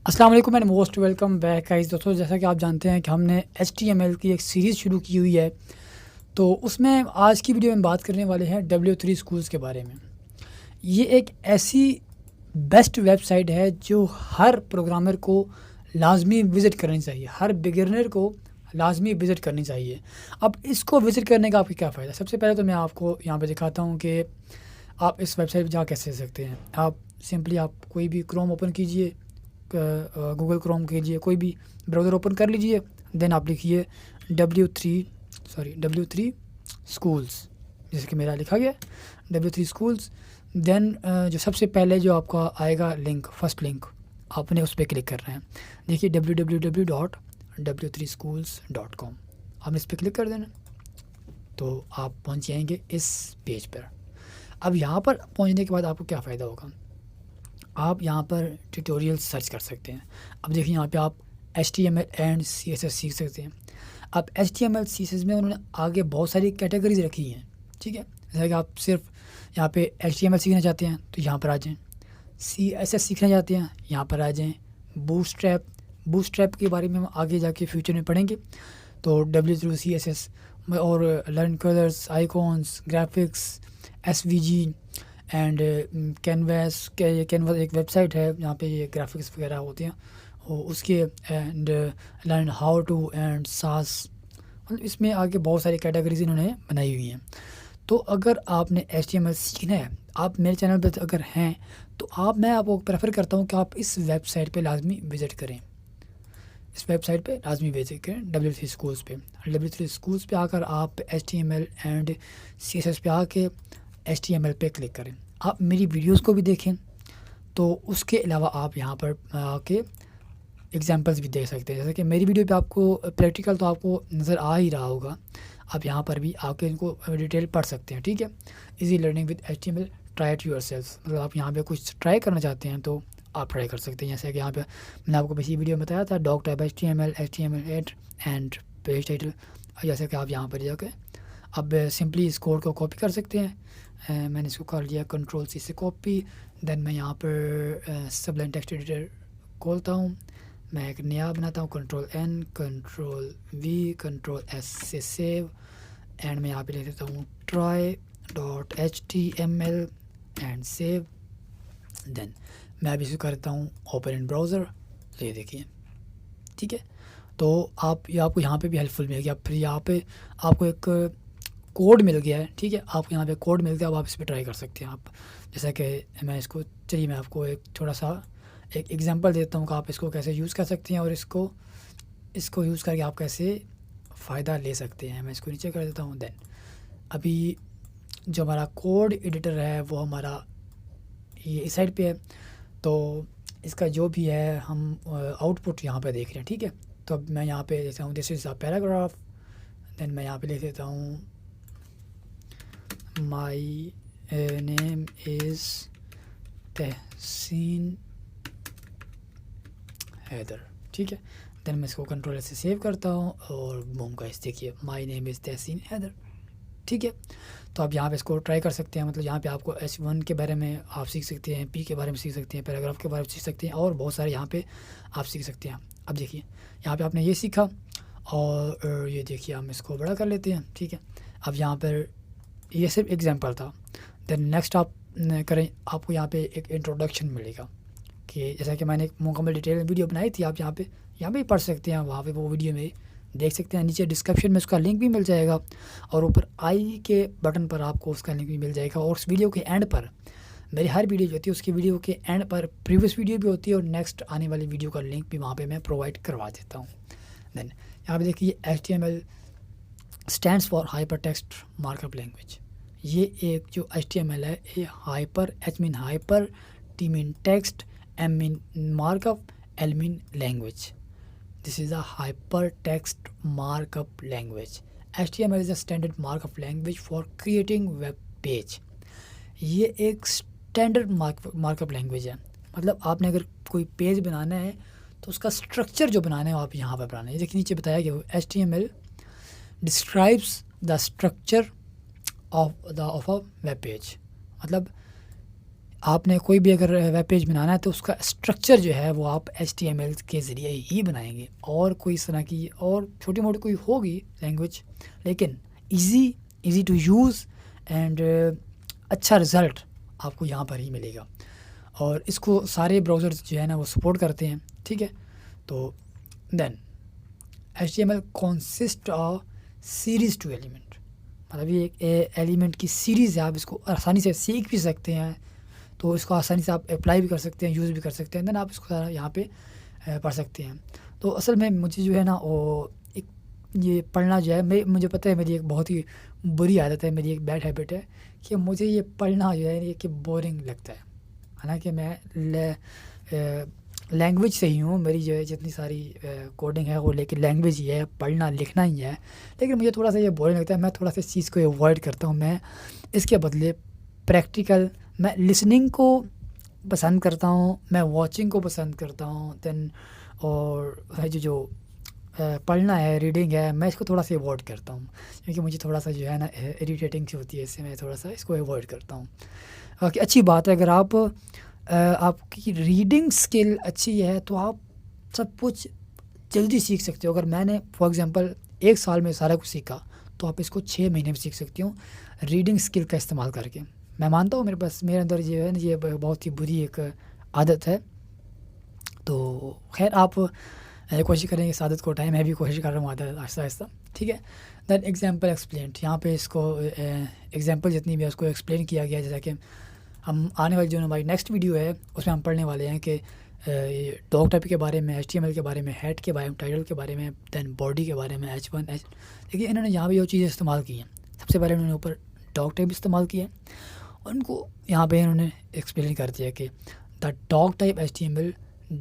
السلام علیکم and most welcome back guys دوستوں. جیسا کہ آپ جانتے ہیں کہ ہم نے HTML کی ایک سیریز شروع کی ہوئی ہے, تو اس میں آج کی ویڈیو میں بات کرنے والے ہیں W3 اسکولز کے بارے میں. یہ ایک ایسی بیسٹ ویب سائٹ ہے جو ہر پروگرامر کو لازمی وزٹ کرنی چاہیے, ہر بگنر کو لازمی وزٹ کرنی چاہیے. اب اس کو وزٹ کرنے کا آپ کو کیا فائدہ؟ سب سے پہلے تو میں آپ کو یہاں پہ دکھاتا ہوں کہ آپ اس ویب سائٹ پہ جا کیسے سکتے ہیں. آپ سمپلی آپ کوئی بھی کروم اوپن کیجئے, گوگل کروم کیجئے, کوئی بھی براؤزر اوپن کر لیجئے, دین آپ لکھیے W3 اسکولز, جیسے کہ میرا لکھا گیا W3 اسکولز. دین جو سب سے پہلے جو آپ کا آئے گا لنک, فرسٹ لنک, آپ نے اس پہ کلک کرنا ہے. دیکھیے www.w3schools.com, آپ نے اس پہ کلک کر دینا تو آپ پہنچ جائیں گے اس پیج پر. اب یہاں پر پہنچنے کے بعد آپ کو کیا فائدہ ہوگا؟ آپ یہاں پر ٹیوٹوریل سرچ کر سکتے ہیں. اب دیکھیں یہاں پہ آپ HTML اینڈ CSS سیکھ سکتے ہیں. اب HTML CSS میں انہوں نے آگے بہت ساری کیٹیگریز رکھی ہیں, ٹھیک ہے. جیسا کہ آپ صرف یہاں پہ HTML سیکھنا چاہتے ہیں تو یہاں پر آ جائیں, CSS سیکھنا چاہتے ہیں یہاں پر آ جائیں. بوٹ اسٹریپ کے بارے میں ہم آگے جا کے فیوچر میں پڑھیں گے. تو W3 CSS اور learn colours, icons, graphics, SVG and canvas ایک ویب سائٹ ہے جہاں پہ یہ گرافکس وغیرہ ہوتے ہیں, اس کے and learn how to and Sass, اس میں آگے بہت ساری کیٹیگریز انہوں نے بنائی ہوئی ہیں. تو اگر آپ نے HTML سیکھنا ہے, آپ میرے چینل پہ اگر ہیں تو میں آپ کو پریفر کرتا ہوں کہ آپ اس ویب سائٹ پہ لازمی وزٹ کریں. اس ویب سائٹ پہ لازمی وزٹ کریں W3 اسکولز پہ. W3 اسکولز پہ آ کر آپ HTML اینڈ CSS پہ آ کے HTML پہ کلک کریں. آپ میری ویڈیوز کو بھی دیکھیں, تو اس کے علاوہ آپ یہاں پر آ کے ایگزامپلس بھی دیکھ سکتے ہیں. جیسے کہ میری ویڈیو پہ آپ کو پریکٹیکل تو آپ کو نظر آ ہی رہا ہوگا, آپ یہاں پر بھی آ کے ان کو ڈیٹیل پڑھ سکتے ہیں, ٹھیک ہے. Easy learning with HTML, try it your self, مطلب آپ یہاں پہ کچھ ٹرائی کرنا چاہتے ہیں تو آپ ٹرائی کر سکتے ہیں. جیسے کہ یہاں پہ میں نے آپ کو پچھلی ویڈیو میں بتایا تھا ڈاک type HTML8 and page title. جیسے کہ آپ یہاں پر جا کے اب سمپلی اس کوڈ کو کاپی کر سکتے ہیں. میں نے اس کو کر لیا Ctrl+C سے کاپی. دین میں یہاں پر سبلائم ٹیکسٹ ایڈیٹر کھولتا ہوں, میں ایک نیا بناتا ہوں, Ctrl+N, Ctrl+V, Ctrl+S سے سیو, اینڈ میں یہاں پہ لے لیتا ہوں try.html اینڈ سیو. دین میں ابھی سے کرتا ہوں اوپن ان براؤزر, تو یہ دیکھیے, ٹھیک ہے. تو آپ کو یہاں پہ بھی ہیلپ فل مل گیا. پھر یہاں پہ آپ کو ایک کوڈ مل گیا ہے, ٹھیک ہے. آپ کو یہاں پہ کوڈ مل گیا, اب آپ اس پہ ٹرائی کر سکتے ہیں. آپ جیسا کہ میں اس کو میں آپ کو ایک تھوڑا سا ایک ایگزامپل دیتا ہوں کہ آپ اس کو کیسے یوز کر سکتے ہیں اور اس کو یوز کر کے آپ کیسے فائدہ لے سکتے ہیں. میں اس کو نیچے کر دیتا ہوں. دین ابھی جو ہمارا کوڈ ایڈیٹر ہے وہ ہمارا یہ اس سائڈ پہ ہے, تو اس کا جو بھی ہے ہم آؤٹ پٹ یہاں پہ دیکھ رہے ہیں, ٹھیک ہے. تو اب میں یہاں پہ دیتا ہوں دس از اے پیراگراف. دین میں یہاں پہ لکھ دیتا ہوں مائی نیم از تحسین حیدر, ٹھیک ہے. دین میں اس کو Ctrl سے سیو کرتا ہوں اور بوم کا اس دیکھیے مائی نیم از تحسین حیدر, ٹھیک ہے. تو آپ یہاں پہ اس کو ٹرائی کر سکتے ہیں. مطلب یہاں پہ آپ کو H1 کے بارے میں آپ سیکھ سکتے ہیں, P کے بارے میں سیکھ سکتے ہیں, پیراگراف کے بارے میں سیکھ سکتے ہیں, اور بہت سارے یہاں پہ آپ سیکھ سکتے ہیں. اب دیکھیے یہاں پہ آپ نے یہ سیکھا, اور یہ دیکھیے ہم اس کو بڑا کر لیتے ہیں, ٹھیک ہے. اب یہاں پر یہ صرف ایگزامپل تھا. دین نیکسٹ آپ کریں, آپ کو یہاں پہ ایک انٹروڈکشن ملے گا کہ جیسا کہ میں نے ایک مکمل ڈیٹیل میں ویڈیو بنائی تھی, آپ یہاں پہ پڑھ سکتے ہیں, وہاں پہ وہ ویڈیو میں دیکھ سکتے ہیں. نیچے ڈسکرپشن میں اس کا لنک بھی مل جائے گا, اور اوپر آئی کے بٹن پر آپ کو اس کا لنک بھی مل جائے گا. اور اس ویڈیو کے اینڈ پر میری ہر ویڈیو جو ہوتی ہے اس کی ویڈیو کے اینڈ پر پریویس ویڈیو بھی ہوتی ہے, اور نیکسٹ آنے والی ویڈیو کا لنک بھی وہاں پہ میں پرووائڈ کروا دیتا ہوں. دین یہاں پہ دیکھیے HTML stands for hyper text markup language. یہ ایک جو HTML ہے یہ hyper, H mean hyper, T mean text, M mean markup, L mean language. This is a hypertext markup language. HTML is a standard markup language for creating web page. یہ ایک standard mark up language ہے. مطلب آپ نے اگر کوئی page بنانا ہے تو اس کا اسٹرکچر جو بنانا ہے وہ آپ یہاں پہ بنانا ہے. دیکھیے نیچے بتایا گیا HTML describes the structure of a web page. مطلب آپ نے کوئی بھی اگر ویب پیج بنانا ہے تو اس کا اسٹرکچر جو ہے وہ آپ HTML کے ذریعے ہی بنائیں گے، اور کوئی اس طرح کی اور چھوٹی موٹی کوئی ہوگی لینگویج، لیکن ایزی ٹو یوز اینڈ اچھا رزلٹ آپ کو یہاں پر ہی ملے گا، اور اس کو سارے براؤزرز جو ہے نا وہ سپورٹ کرتے ہیں، ٹھیک ہے. تو دین HTML consist of series to element، مطلب یہ ایک ایلیمنٹ کی سیریز ہے، آپ اس کو آسانی سے سیکھ بھی سکتے ہیں، تو اس کو آسانی سے آپ اپلائی بھی کر سکتے ہیں، یوز بھی کر سکتے ہیں، دین آپ اس کو یہاں پہ پڑھ سکتے ہیں. تو اصل میں مجھے جو ہے نا وہ ایک یہ پڑھنا جو ہے مجھے پتہ ہے میری ایک بہت ہی بری عادت ہے، میری ایک بیڈ ہیبٹ ہے کہ مجھے یہ پڑھنا جو ہے یہ کہ بورنگ لگتا ہے. حالانکہ میں لینگویج سے ہی ہوں، میری جو ہے جتنی ساری کوڈنگ ہے وہ لیکن لینگویج ہی ہے، پڑھنا لکھنا ہی ہے، لیکن مجھے تھوڑا سا یہ بورنگ لگتا ہے. میں تھوڑا سا اس چیز کو اوائڈ کرتا ہوں، میں اس کے بدلے پریکٹیکل، میں لسننگ کو پسند کرتا ہوں، میں واچنگ کو پسند کرتا ہوں، دین اور جو پڑھنا ہے، ریڈنگ ہے، میں اس کو تھوڑا سا اوائڈ کرتا ہوں، کیونکہ مجھے تھوڑا سا جو ہے نا اریٹیٹنگ سی ہوتی ہے، اس سے میں تھوڑا سا اس کو اوائڈ کرتا ہوں. باقی اچھی بات ہے، اگر آپ کی ریڈنگ سکل اچھی ہے تو آپ سب کچھ جلدی سیکھ سکتے ہو. اگر میں نے فار ایگزامپل 1 سال میں سارا کچھ سیکھا تو آپ اس کو 6 مہینے میں سیکھ سکتی ہوں ریڈنگ سکل کا استعمال کر کے. میں مانتا ہوں میرے اندر جو ہے نا یہ بہت ہی بری ایک عادت ہے. تو خیر آپ کوشش کریں گے اس عادت کو اٹھائیں، میں بھی کوشش کر رہا ہوں عادت آہستہ آہستہ، ٹھیک ہے. دین ایگزامپل ایکسپلینڈ، یہاں پہ اس کو ایگزامپل جتنی بھی ہے اس کو ایکسپلین کیا گیا ہے، جیسا کہ ہم آنے والی جو ہماری نیکسٹ ویڈیو ہے اس میں ہم پڑھنے والے ہیں کہ ڈاگ ٹائپ کے بارے میں، HTML کے بارے میں، ہیڈ کے بارے میں، ٹائٹل کے بارے میں، دین باڈی کے بارے میں، H1 دیکھیے انہوں نے یہاں بھی وہ چیزیں استعمال کی ہیں. سب سے پہلے انہوں نے اوپر ڈاگ ٹائپ استعمال کیا ہے، اور ان کو یہاں پہ انہوں نے ایکسپلین کر دیا کہ the dog type HTML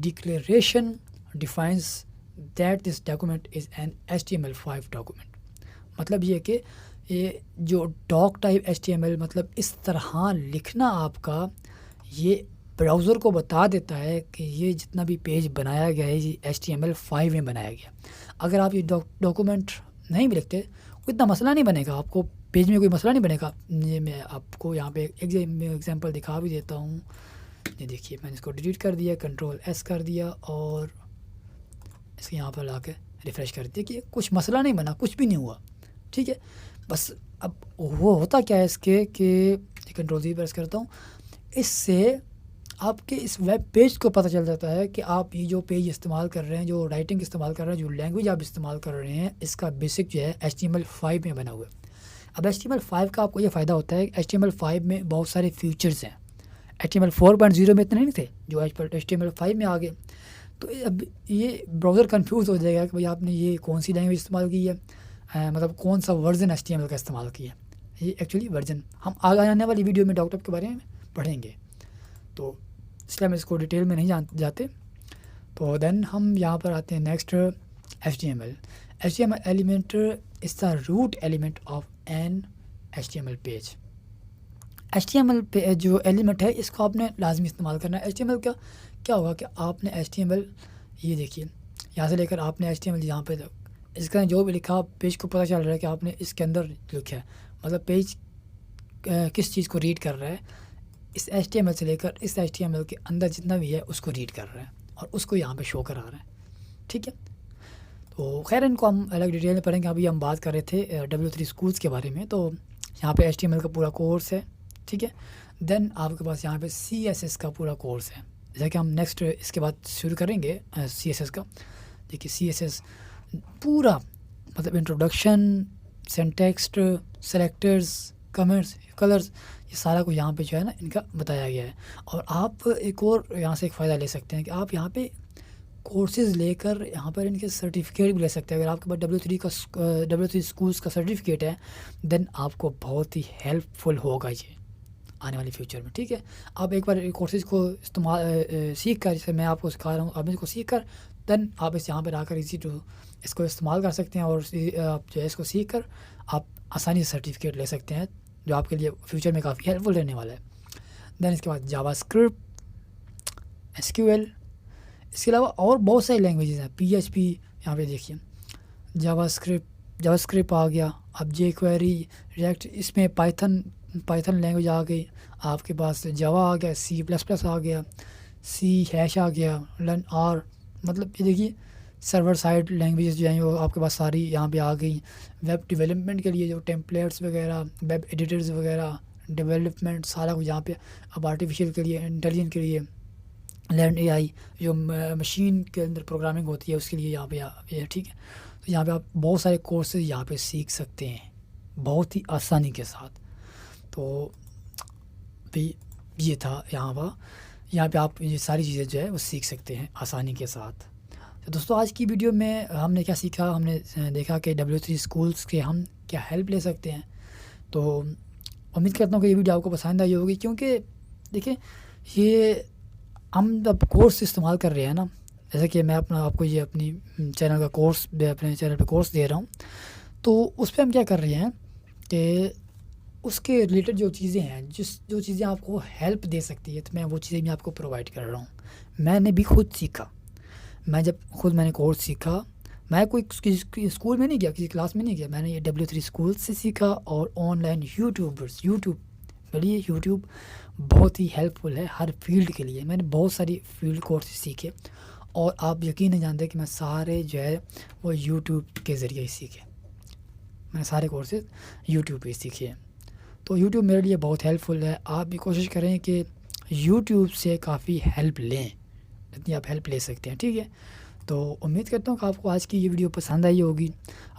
declaration defines that this document is an HTML5 document. مطلب یہ کہ یہ جو ڈاگ ٹائپ HTML مطلب اس طرح لکھنا آپ کا یہ براؤزر کو بتا دیتا ہے کہ یہ جتنا بھی پیج بنایا گیا ہے یہ HTML5 میں بنایا گیا. اگر آپ یہ ڈاکومنٹ نہیں بھی لکھتے کوئی اتنا مسئلہ نہیں بنے گا، آپ کو پیج میں کوئی مسئلہ نہیں بنے گا. یہ میں آپ کو یہاں پہ ایگزامپل دکھا بھی دیتا ہوں. یہ دیکھیے میں نے اس کو ڈیلیٹ کر دیا، Ctrl+S کر دیا اور اس کو یہاں پر لا کے ریفریش کر دیا کہ کچھ مسئلہ نہیں بنا، کچھ بھی نہیں ہوا، ٹھیک ہے. بس اب وہ ہوتا کیا ہے اس کے کہ Ctrl+Z پریس کرتا ہوں، اس سے آپ کے اس ویب پیج کو پتہ چل جاتا ہے کہ آپ یہ جو پیج استعمال کر رہے ہیں، جو رائٹنگ استعمال کر رہے ہیں، جو لینگویج آپ استعمال کر رہے ہیں، اس کا بیسک جو ہے HTML5 میں بنا ہوا ہے. اب HTML5 کا آپ کو یہ فائدہ ہوتا ہے کہ HTML5 میں بہت سارے فیچرز ہیں. HTML4.0 میں اتنے نہیں تھے جو HTML5 میں آ گئے. تو اب یہ براؤزر کنفیوز ہو جائے گا کہ بھائی آپ نے یہ کون سی لینگویج استعمال کی ہے، مطلب کون سا ورژن HTML کا استعمال کیا ہے. یہ ایکچولی ورژن ہم آگے آنے والی ویڈیو میں ڈاگ ٹائپ کے بارے میں پڑھیں گے، تو اس لیے ہم اس کو ڈیٹیل میں نہیں جاتے. تو دین ہم یہاں پر آتے ہیں next HTML element is the root element of an HTML page. HTML پہ جو ایلیمنٹ ہے اس کو آپ نے لازمی استعمال کرنا ہے. HTML کا کیا ہوگا کہ آپ نے HTML یہ دیکھیے یہاں سے لے کر آپ نے HTML یہاں پہ اس کا جو بھی لکھا پیج کو پتہ چل رہا ہے کہ آپ نے اس کے اندر لکھا ہے، مطلب پیج کس چیز کو ریڈ کر رہا ہے، اس HTML سے لے کر اس HTML کے اندر جتنا بھی ہے اس کو ریڈ کر رہا ہے اور اس کو یہاں پہ شو کرا رہا ہے، ٹھیک ہے. تو خیر ان کو ہم الگ ڈیٹیل میں پڑھیں گے. ابھی ہم بات کر رہے تھے W3 اسکولس کے بارے میں. تو یہاں پہ HTML کا پورا کورس ہے، ٹھیک ہے. دین آپ کے پاس یہاں پہ CSS کا پورا کورس ہے، جیسا کہ ہم نیکسٹ اس کے بعد شروع کریں گے CSS کا. دیکھیے CSS پورا مطلب انٹروڈکشن، سینٹیکسٹ، سلیکٹرز، کمنٹس، کلرز، یہ سارا کو یہاں پہ جو ہے نا ان کا بتایا گیا ہے. اور آپ ایک اور یہاں سے ایک فائدہ لے سکتے ہیں کہ آپ یہاں پہ کورسز لے کر یہاں پر ان کے سرٹیفکیٹ بھی لے سکتے ہیں. اگر آپ کے پاس W3 اسکولس کا سرٹیفکیٹ ہے دین آپ کو بہت ہی ہیلپ فل ہوگا یہ آنے والے فیوچر میں، ٹھیک ہے. آپ ایک بار کورسز کو سیکھ کر، جیسے میں آپ کو سکھا رہا ہوں، آپ اس کو سیکھ کر دین آپ اس یہاں پہ آ کر اس کو استعمال کر سکتے ہیں، اور آپ جو ہے اس کو سیکھ کر آپ آسانی سے سرٹیفکیٹ لے سکتے ہیں جو آپ کے لیے فیوچر میں کافی ہیلپ فل رہنے والا ہے. دین اس کے بعد جاوا اسکرپٹ، SQL، اس کے علاوہ اور بہت ساری لینگویجز ہیں. PHP یہاں پہ دیکھیے، جاوا اسکرپٹ آ گیا. اب jQuery، ریئیکٹ، اس میں پائتھن پائتھن لینگویج آ گئی، آپ کے پاس جاوا آ گیا، سی پلس پلس آ گیا، سی ہیش آ گیا، لرن آر، مطلب یہ دیکھیے سرور سائڈ لینگویجز جو ہیں وہ آپ کے پاس ساری یہاں پہ آ گئی. ویب ڈیولپمنٹ کے لیے جو ٹیمپلیٹس وغیرہ، ویب ایڈیٹرز وغیرہ، ڈیولپمنٹ سارا کچھ یہاں پہ. اب آرٹیفیشیل کے لیے، انٹیلیجنٹ کے لیے لرن اے آئی جو مشین کے اندر پروگرامنگ ہوتی ہے اس کے لیے یہاں پہ ٹھیک ہے. تو یہاں پہ آپ بہت سارے کورسز یہاں پہ سیکھ سکتے ہیں بہت ہی آسانی کے ساتھ. تو بھی یہ تھا یہاں پہ آپ یہ ساری چیزیں جو ہے وہ سیکھ سکتے ہیں آسانی کے ساتھ. تو دوستو آج کی ویڈیو میں ہم نے کیا سیکھا، ہم نے دیکھا کہ W3 اسکولس کے ہم کیا ہیلپ لے سکتے ہیں. تو امید کرتا ہوں کہ یہ ویڈیو آپ کو پسند آئی ہوگی، کیونکہ دیکھیں یہ ہم جب کورس استعمال کر رہے ہیں نا، جیسے کہ میں آپ کو یہ اپنی چینل کا کورس، اپنے چینل پہ کورس دے رہا ہوں، تو اس پہ ہم کیا کر رہے ہیں کہ اس کے ریلیٹڈ جو چیزیں ہیں، جو چیزیں آپ کو ہیلپ دے سکتی ہے، تو میں وہ چیزیں بھی آپ کو پرووائڈ کر رہا ہوں. میں نے بھی خود سیکھا، میں نے کورس سیکھا، میں کوئی اسکول میں نہیں گیا، کسی کلاس میں نہیں گیا، میں نے یہ W3 اسکول سے سیکھا. اور آن لائن یوٹیوب بڑی یوٹیوب بہت ہی ہیلپ فل ہے ہر فیلڈ کے لیے. میں نے بہت ساری فیلڈ کورسز سیکھے، اور آپ یقین نہیں جانتے کہ میں سارے جو ہے وہ یوٹیوب کے ذریعے ہی سیکھے. میں نے سارے کورسز یوٹیوب پہ سیکھے ہیں. تو یوٹیوب میرے لیے بہت ہیلپ فل ہے. آپ بھی کوشش کریں کہ یوٹیوب سے کافی ہیلپ لیں جتنی آپ ہیلپ لے سکتے ہیں، ٹھیک ہے. تو امید کرتا ہوں کہ آپ کو آج کی یہ ویڈیو پسند آئی ہوگی.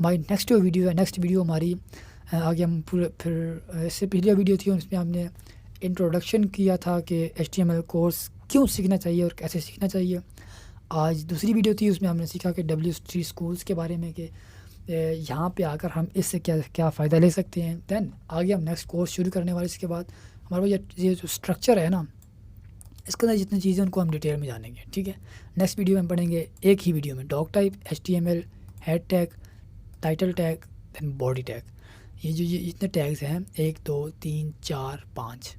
ہماری نیکسٹ ویڈیو ہماری آگے ہم پھر اس سے پہلی ویڈیو تھی، اس میں ہم نے انٹروڈکشن کیا تھا کہ HTML کورس کیوں سیکھنا چاہیے اور کیسے سیکھنا چاہیے. آج دوسری ویڈیو تھی، اس میں ہم نے سیکھا کہ W3 اسکولس کے بارے میں، کہ یہاں پہ آ کر ہم اس سے کیا فائدہ لے سکتے ہیں. دین آگے ہم نیکسٹ کورس شروع کرنے والے. اس کے بعد ہمارا یہ جو اسٹرکچر ہے نا، اس کے اندر جتنی چیزیں ان کو ہم ڈیٹیل میں جانیں گے، ٹھیک ہے. نیکسٹ ویڈیو میں ہم پڑھیں گے ایک ہی ویڈیو میں doctype, HTML، head tag, title tag, then body tag. یہ اتنے ٹیگز ہیں، 1 2 3 4 5،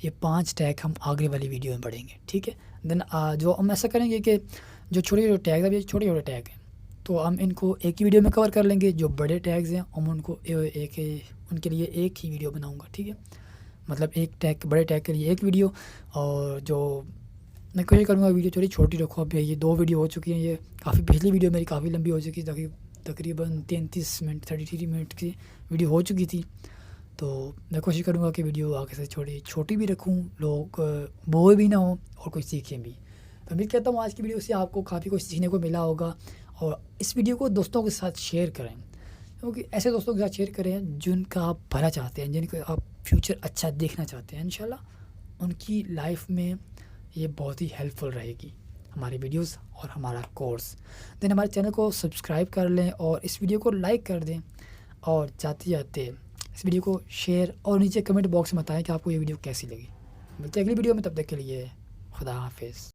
یہ 5 ٹیگ ہم آگے والی ویڈیو میں پڑھیں گے، ٹھیک ہے. دین جو ہم ایسا کریں گے کہ جو چھوٹے ٹیگ ہیں، یہ چھوٹے ٹیگ ہیں، تو ہم ان کو ایک ہی ویڈیو میں کور کر لیں گے. جو بڑے ٹیگز ہیں ہم ان کو ان کے لیے ایک ہی ویڈیو بناؤں گا، ٹھیک ہے. مطلب بڑے ٹیگ کے لیے ایک ویڈیو، اور جو میں کوشش کروں گا ویڈیو تھوڑی چھوٹی رکھوں. اب یہ 2 ویڈیو ہو چکی ہیں، یہ پچھلی ویڈیو میری کافی لمبی ہو چکی تھی، تقریباً 33 منٹ 33 منٹ کی ویڈیو ہو چکی تھی. تو میں کوشش کروں گا کہ ویڈیو آگے سے چھوٹی بھی رکھوں، لوگ بور بھی نہ ہوں اور کچھ سیکھیں بھی. تو امید کرتا ہوں آج کی ویڈیو سے آپ کو کافی کچھ سیکھنے کو ملا ہوگا. اور اس ویڈیو کو دوستوں کے ساتھ شیئر کریں، کیونکہ ایسے دوستوں کے ساتھ شیئر کریں جن کا آپ بھلا چاہتے ہیں، جن کا آپ فیوچر اچھا دیکھنا چاہتے ہیں. انشاءاللہ ان کی لائف میں یہ بہت ہی ہیلپ فل رہے گی ہماری ویڈیوز اور ہمارا کورس. دین ہمارے چینل کو سبسکرائب کر لیں اور اس ویڈیو کو لائک کر دیں، اور جاتے اس ویڈیو کو شیئر اور نیچے کمنٹ باکس میں بتائیں کہ آپ کو یہ ویڈیو کیسی لگی. ملتے ہیں اگلی ویڈیو میں، تب تک کے لیے خدا حافظ.